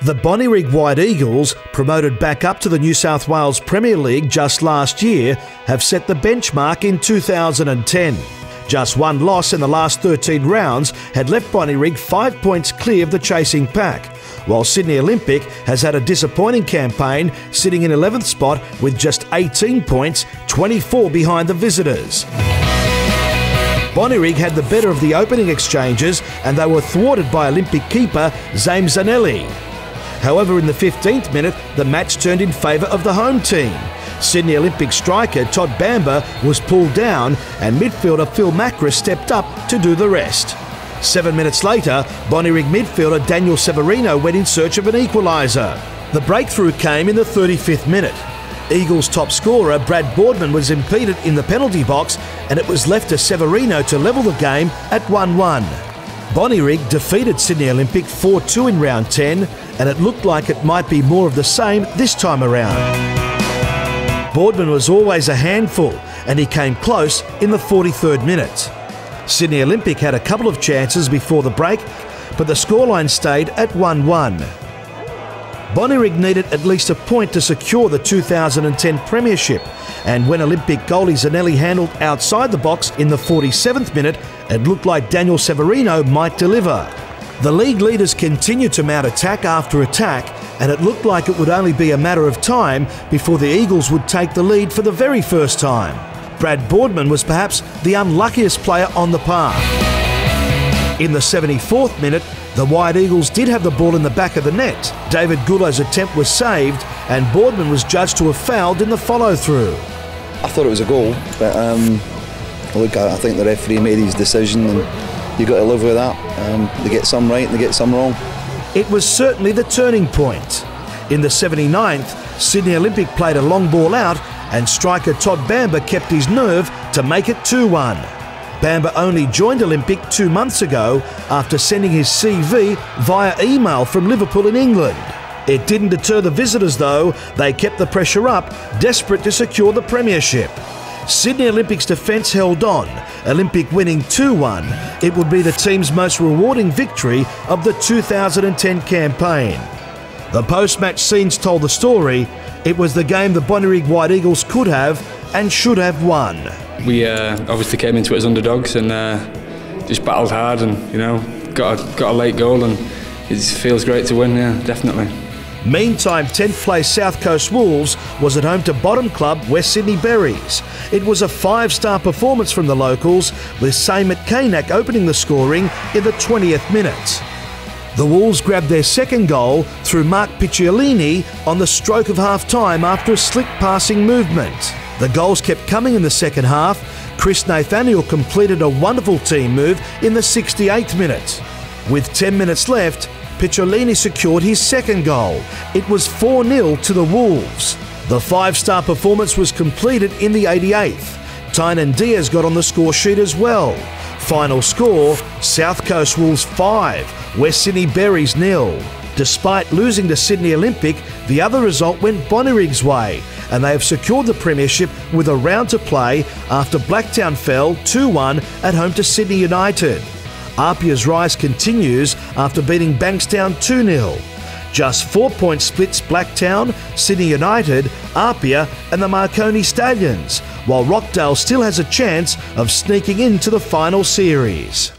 The Bonnyrigg White Eagles, promoted back up to the New South Wales Premier League just last year, have set the benchmark in 2010. Just one loss in the last 13 rounds had left Bonnyrigg 5 points clear of the chasing pack, while Sydney Olympic has had a disappointing campaign, sitting in 11th spot with just 18 points, 24 behind the visitors. Bonnyrigg had the better of the opening exchanges and they were thwarted by Olympic keeper James Zanelli. However, in the 15th minute, the match turned in favour of the home team. Sydney Olympic striker Todd Bamba was pulled down and midfielder Phil Macra stepped up to do the rest. 7 minutes later, Bonnyrigg midfielder Daniel Severino went in search of an equaliser. The breakthrough came in the 35th minute. Eagles top scorer Brad Boardman was impeded in the penalty box and it was left to Severino to level the game at 1-1. Bonnyrigg defeated Sydney Olympic 4-2 in round 10 and it looked like it might be more of the same this time around. Boardman was always a handful and he came close in the 43rd minute. Sydney Olympic had a couple of chances before the break, but the scoreline stayed at 1-1. Bonnyrigg needed at least a point to secure the 2010 Premiership, and when Olympic goalie Zanelli handled outside the box in the 47th minute, it looked like Daniel Severino might deliver. The league leaders continued to mount attack after attack, and it looked like it would only be a matter of time before the Eagles would take the lead for the very first time. Brad Boardman was perhaps the unluckiest player on the park. In the 74th minute, the White Eagles did have the ball in the back of the net. David Goulo's attempt was saved and Boardman was judged to have fouled in the follow-through. I thought it was a goal, but look, I think the referee made his decision and you've got to live with that. They get some right and they get some wrong. It was certainly the turning point. In the 79th, Sydney Olympic played a long ball out and striker Todd Bamba kept his nerve to make it 2-1. Bamba only joined Olympic 2 months ago after sending his CV via email from Liverpool in England. It didn't deter the visitors though, they kept the pressure up, desperate to secure the Premiership. Sydney Olympic's defence held on, Olympic winning 2-1. It would be the team's most rewarding victory of the 2010 campaign. The post-match scenes told the story. It was the game the Bonnyrigg White Eagles could have and should have won. We obviously came into it as underdogs and just battled hard and got a late goal and it feels great to win, yeah, definitely. Meantime, 10th place South Coast Wolves was at home to bottom club West Sydney Berries. It was a 5-star performance from the locals, with Sam McCainack opening the scoring in the 20th minute. The Wolves grabbed their second goal through Mark Picciolini on the stroke of half-time after a slick passing movement. The goals kept coming in the second half. Chris Nathaniel completed a wonderful team move in the 68th minute. With 10 minutes left, Picciolini secured his second goal. It was 4-0 to the Wolves. The 5-star performance was completed in the 88th. Tynan Diaz got on the score sheet as well. Final score, South Coast Wolves 5, West Sydney Berries 0. Despite losing to Sydney Olympic, the other result went Bonnyrig's way, and they have secured the Premiership with a round to play after Blacktown fell 2-1 at home to Sydney United. Apia's rise continues after beating Bankstown 2-0. Just 4 point splits Blacktown, Sydney United, Apia and the Marconi Stallions, while Rockdale still has a chance of sneaking into the final series.